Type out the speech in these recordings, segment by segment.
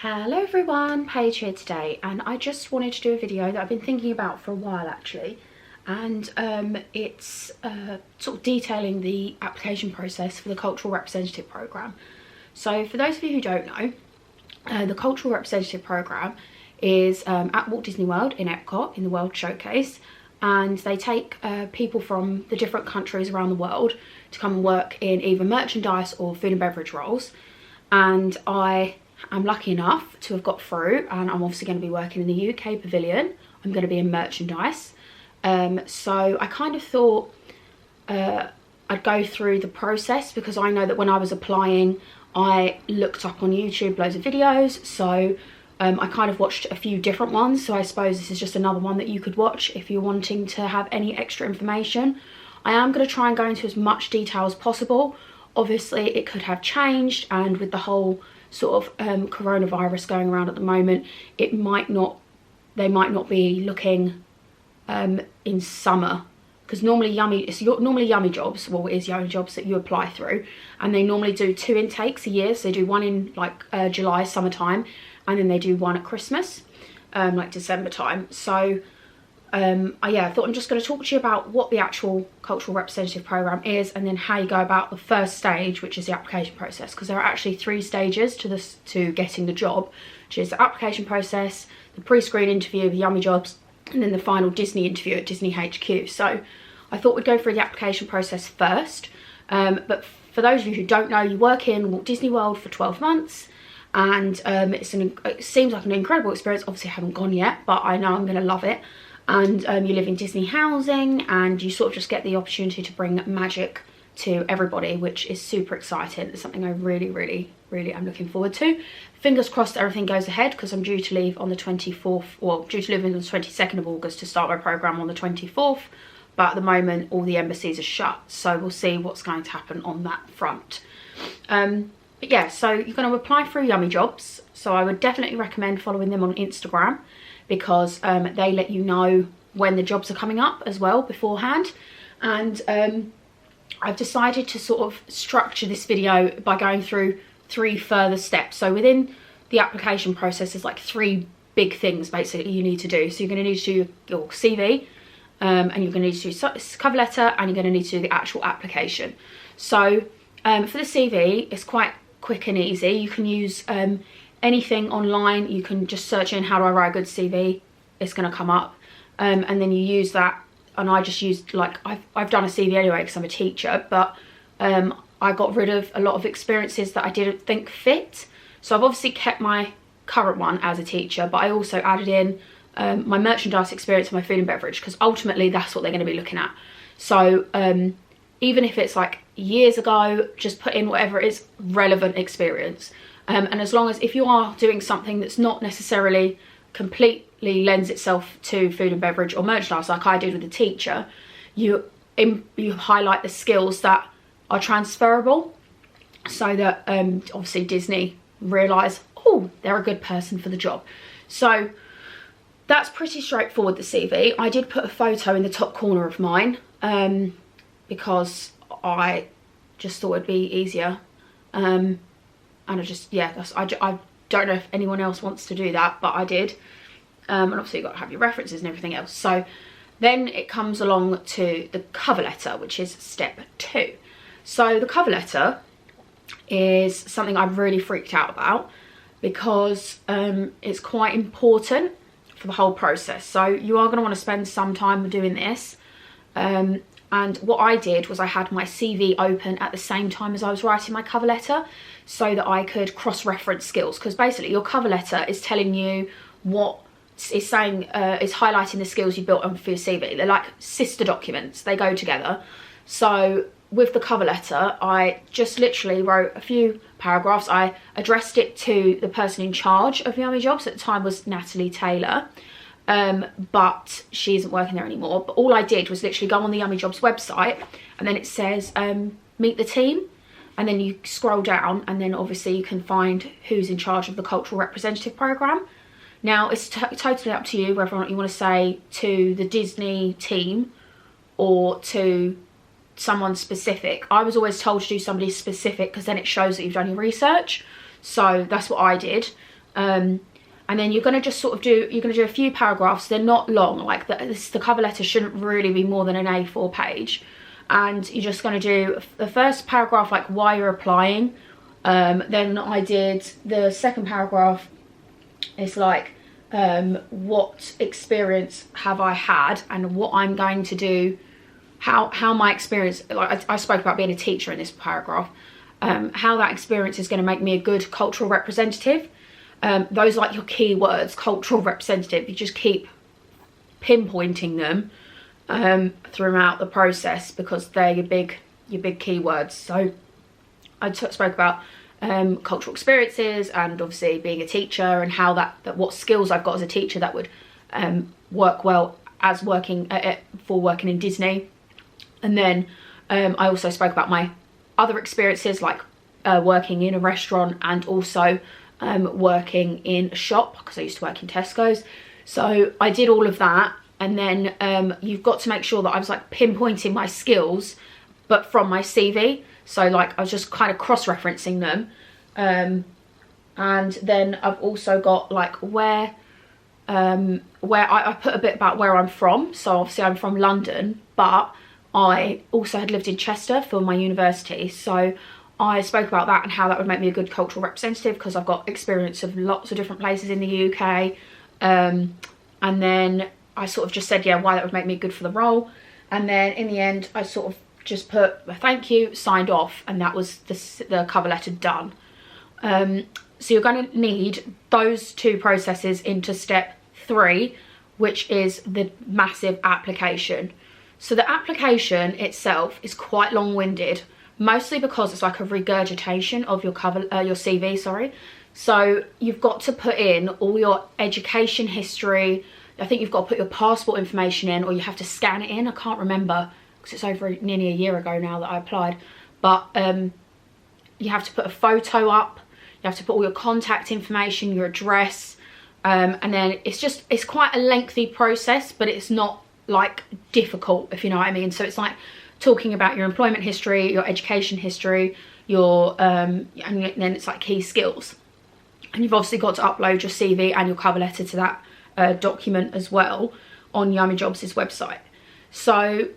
Hello everyone, Paige here today, and I just wanted to do a video that I've been thinking about for a while actually, and it's sort of detailing the application process for the Cultural Representative Programme. So for those of you who don't know, the Cultural Representative Programme is at Walt Disney World in Epcot in the World Showcase, and they take people from the different countries around the world to come and work in either merchandise or food and beverage roles. And I'm lucky enough to have got through, and I'm obviously going to be working in the UK pavilion. I'm going to be in merchandise. So I kind of thought I'd go through the process, because I know that when I was applying, I looked up on YouTube loads of videos. So I kind of watched a few different ones. So I suppose this is just another one that you could watch if you're wanting to have any extra information. I am going to try and go into as much detail as possible. Obviously it could have changed, and with the whole sort of coronavirus going around at the moment, they might not be looking in summer, because normally Yummy Jobs, well, it is Yummy Jobs that you apply through, and they normally do 2 intakes a year. So they do one in like July, summertime, and then they do one at Christmas, like December time. So yeah, I thought I'm just going to talk to you about what the actual Cultural Representative Programme is, and then how you go about the first stage, which is the application process, because there are actually 3 stages to getting the job, which is the application process, the pre-screen interview with Yummy Jobs, and then the final Disney interview at Disney HQ. So I thought we'd go through the application process first. But for those of you who don't know, you work in Walt Disney World for 12 months, and it seems like an incredible experience. Obviously I haven't gone yet, but I know I'm going to love it. And you live in Disney housing, and you sort of just get the opportunity to bring magic to everybody, which is super exciting. It's something I really am looking forward to. Fingers crossed everything goes ahead, because I'm due to leave on the 24th, well, due to leave on the 22nd of August to start my programme on the 24th. But at the moment, all the embassies are shut, so we'll see what's going to happen on that front. But yeah, so you're going to apply through Yummy Jobs. So I would definitely recommend following them on Instagram, because they let you know when the jobs are coming up as well beforehand. And I've decided to sort of structure this video by going through 3 further steps. So within the application process, there's like 3 big things basically you need to do. So you're going to need to do your CV, and you're going to need to do cover letter, and you're going to need to do the actual application. So for the CV, it's quite quick and easy. You can use anything online. You can just search in how do I write a good CV, it's going to come up, and then you use that. And I just used, like, I've done a CV anyway because I'm a teacher, but I got rid of a lot of experiences that I didn't think fit. So I've obviously kept my current one as a teacher, but I also added in my merchandise experience and my food and beverage, because ultimately that's what they're going to be looking at. So even if it's like years ago, just put in whatever is relevant experience. And as long as, if you are doing something that's not necessarily completely lends itself to food and beverage or merchandise, like I did with the teacher, you highlight the skills that are transferable, so that obviously Disney realise, oh, they're a good person for the job. So that's pretty straightforward, the CV. I did put a photo in the top corner of mine, because I just thought it'd be easier. And I just, yeah, I don't know if anyone else wants to do that, but I did. And obviously you've got to have your references and everything else. So then it comes along to the cover letter, which is step 2. So the cover letter is something I've really freaked out about, because it's quite important for the whole process. So you are going to want to spend some time doing this. And what I did was I had my CV open at the same time as I was writing my cover letter, so that I could cross-reference skills. Because basically your cover letter is telling you what is saying, is highlighting the skills you built on for your CV. They're like sister documents, they go together. So with the cover letter, I just literally wrote a few paragraphs. I addressed it to the person in charge of Yummy Jobs, at the time was Natalie Taylor. But she isn't working there anymore. But all I did was literally go on the Yummy Jobs website, and then it says meet the team, and then you scroll down, and then obviously you can find who's in charge of the Cultural Representative Programme. Now it's totally up to you whether or not you want to say to the Disney team or to someone specific. I was always told to do somebody specific, because then it shows that you've done your research. So that's what I did. And then you're going to just sort of you're going to do a few paragraphs. They're not long, like the cover letter shouldn't really be more than an A4 page. And you're just going to do the first paragraph, like why you're applying. Then I did the second paragraph, it's like what experience have I had and what I'm going to do, how my experience, like I spoke about being a teacher in this paragraph, how that experience is going to make me a good cultural representative. Those are like your key words, cultural representative. You just keep pinpointing them throughout the process because they're your big keywords. So I spoke about cultural experiences and obviously being a teacher and how that what skills I've got as a teacher that would work well as working in Disney. And then I also spoke about my other experiences, like working in a restaurant and also working in a shop, because I used to work in Tesco's. So I did all of that, and then you've got to make sure that I was like pinpointing my skills but from my CV. So like I was just kind of cross-referencing them. And then I've also got like where I put a bit about where I'm from. So obviously I'm from London, but I also had lived in Chester for my university. So I spoke about that and how that would make me a good cultural representative because I've got experience of lots of different places in the UK. And then I sort of just said, yeah, why that would make me good for the role. And then in the end, I sort of just put a thank you, signed off, and that was the cover letter done. So you're going to need those two processes into step 3, which is the massive application. So the application itself is quite long-winded, mostly because it's like a regurgitation of your your CV, sorry. So you've got to put in all your education history. I think you've got to put your passport information in, or you have to scan it in. I can't remember because it's over nearly a year ago now that I applied. But you have to put a photo up. You have to put all your contact information, your address, and then it's quite a lengthy process, but it's not like difficult, if you know what I mean. So it's like talking about your employment history, your education history, your and then it's like key skills. And you've obviously got to upload your CV and your cover letter to that document as well on Yummy Jobs' website. So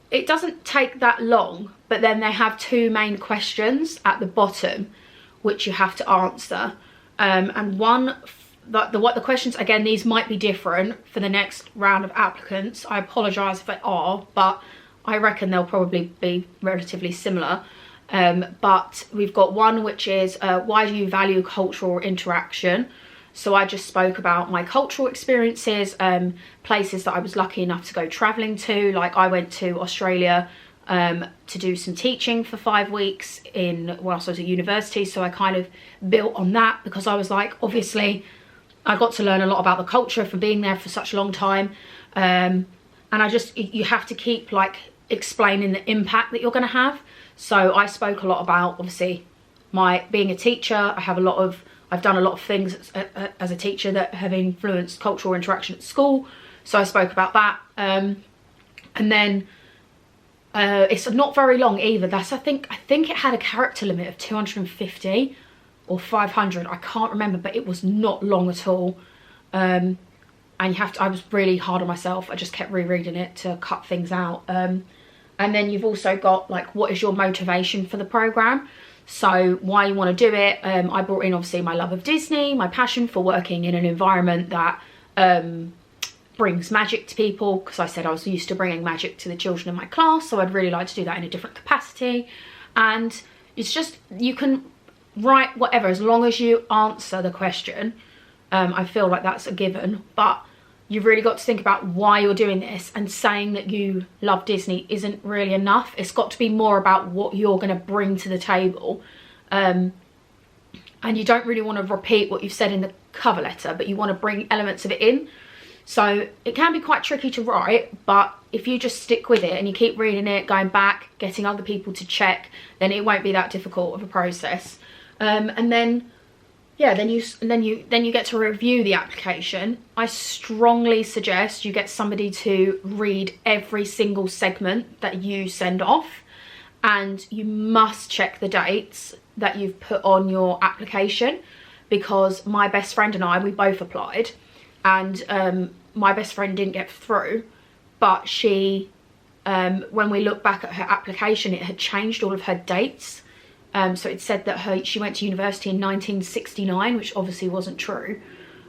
it doesn't take that long, but then they have 2 main questions at the bottom which you have to answer. And one, the questions, again, these might be different for the next round of applicants. I apologise if they are, but I reckon they'll probably be relatively similar. But we've got one which is why do you value cultural interaction? So I just spoke about my cultural experiences, places that I was lucky enough to go travelling to. Like I went to Australia to do some teaching for 5 weeks whilst I was at university. So I kind of built on that because I was like, obviously I got to learn a lot about the culture for being there for such a long time. And you have to keep like explaining the impact that you're going to have. So I spoke a lot about obviously my being a teacher. I've done a lot of things as a teacher that have influenced cultural interaction at school. So I spoke about that. And then it's not very long either. I think it had a character limit of 250 or 500. I can't remember, but it was not long at all. And I was really hard on myself. I just kept rereading it to cut things out. And then you've also got like, what is your motivation for the program? So why you want to do it. I brought in obviously my love of Disney, my passion for working in an environment that brings magic to people, because I said I was used to bringing magic to the children in my class, so I'd really like to do that in a different capacity. And it's just, you can write whatever as long as you answer the question. I feel like that's a given, but you've really got to think about why you're doing this, and saying that you love Disney isn't really enough. It's got to be more about what you're going to bring to the table. And you don't really want to repeat what you've said in the cover letter, but you want to bring elements of it in. So it can be quite tricky to write, but if you just stick with it and you keep reading it, going back, getting other people to check, then it won't be that difficult of a process. And then, yeah, then you get to review the application. I strongly suggest you get somebody to read every single segment that you send off, and you must check the dates that you've put on your application, because my best friend and we both applied, and my best friend didn't get through, but she, when we look back at her application, it had changed all of her dates. So it said that she went to university in 1969, which obviously wasn't true.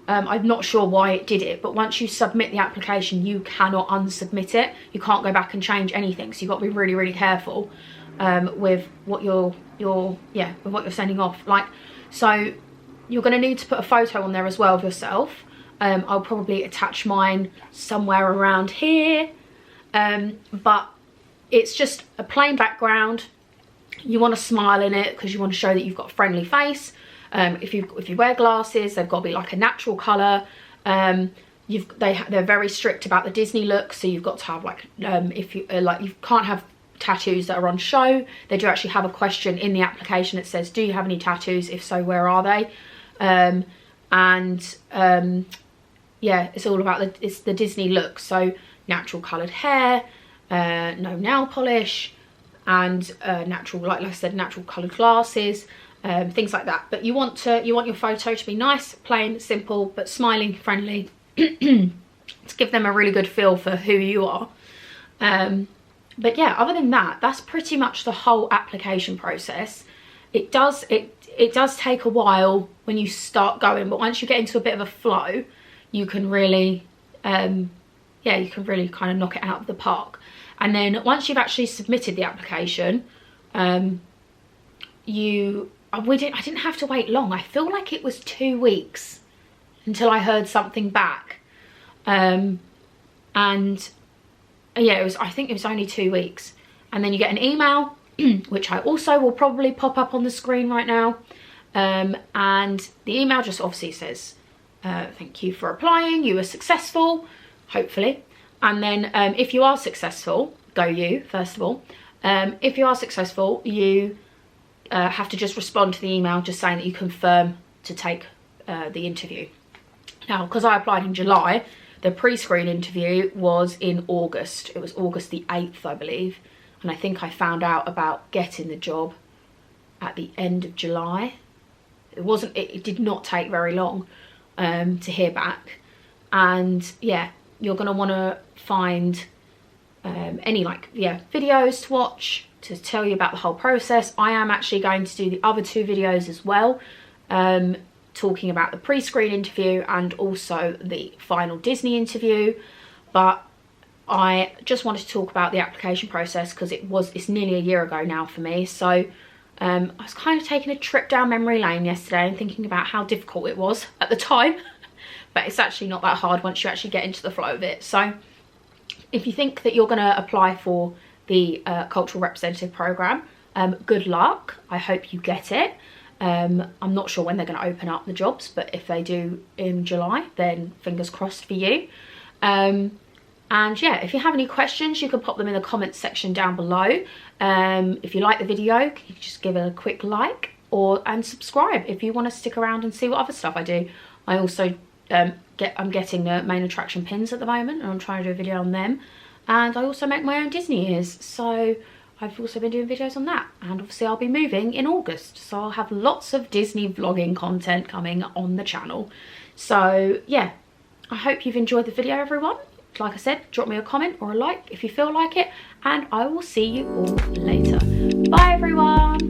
I'm not sure why it did it, but once you submit the application, you cannot unsubmit it. You can't go back and change anything, so you've got to be really, really careful with what you're sending off. Like, so you're going to need to put a photo on there as well of yourself. I'll probably attach mine somewhere around here, but it's just a plain background. You want to smile in it because you want to show that you've got a friendly face. If you wear glasses, they've got to be like a natural colour. They're very strict about the Disney look, so you've got to have like you can't have tattoos that are on show. They do actually have a question in the application that says, do you have any tattoos? If so, where are they? Yeah, it's all about it's the Disney look. So natural coloured hair, no nail polish, and natural, like I said, natural coloured glasses. Things like that. But you want your photo to be nice, plain, simple, but smiling, friendly, to give them a really good feel for who you are. But yeah, other than that, that's pretty much the whole application process. It does take a while when you start going, but once you get into a bit of a flow, you can really you can really kind of knock it out of the park. And then once you've actually submitted the application, I didn't have to wait long. I feel like it was 2 weeks until I heard something back. And yeah, I think it was only 2 weeks. And then you get an email, which I also will probably pop up on the screen right now. And the email just obviously says, thank you for applying, you were successful, hopefully. And then if you are successful, go you, first of all. If you are successful, you have to just respond to the email just saying that you confirm to take the interview. Now, because I applied in July, the pre-screen interview was in August. It was August the 8th, I believe. And I think I found out about getting the job at the end of July. It did not take very long to hear back. And yeah, you're going to want to find any videos to watch to tell you about the whole process. I am actually going to do the other 2 videos as well, talking about the pre-screen interview and also the final Disney interview. But I just wanted to talk about the application process because it's nearly a year ago now for me. So I was kind of taking a trip down memory lane yesterday and thinking about how difficult it was at the time. But it's actually not that hard once you actually get into the flow of it. So if you think that you're going to apply for the cultural representative program, good luck. I hope you get it. I'm not sure when they're going to open up the jobs, but if they do in July, then fingers crossed for you. And yeah, if you have any questions, you can pop them in the comments section down below. If you like the video, you can just give it a quick like and subscribe if you want to stick around and see what other stuff I do. I also I'm getting the main attraction pins at the moment, and I'm trying to do a video on them. And I also make my own Disney ears, so I've also been doing videos on that. And obviously I'll be moving in August, so I'll have lots of Disney vlogging content coming on the channel. So yeah, I hope you've enjoyed the video, everyone. Like I said, drop me a comment or a like if you feel like it, and I will see you all later. Bye everyone.